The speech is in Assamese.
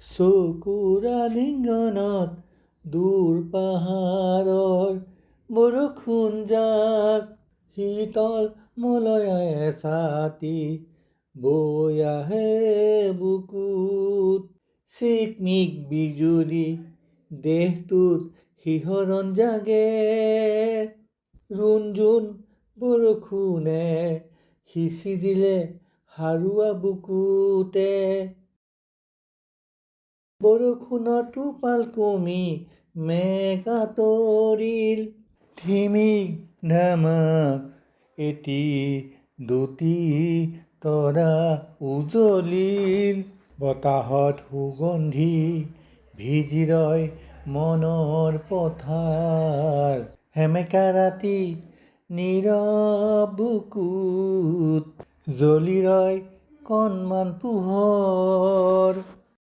চকুৰ আলিংগনত দূৰ পাহাৰৰ বৰষুণ জাক শীতল মলয়াই এছাতি বৈ আহে বুকুত। চিকমিক বিজুলী দেহটোত শিহৰণ জাগে, ৰুণজুণ বৰষুণে সিঁচি দিলে হাৰুৱা বুকুতে। বৰষুণৰ টোপাল কমি মেঘ আঁতৰিল, ধিমিক ধামাক এটি দুটি তৰা উজলিল। বতাহত সুগন্ধি ভিজি ৰয় মনৰ পথাৰ, সেমেকা ৰাতি নীৰৱ বুকুত জ্বলি ৰয় কণমান পোহৰ।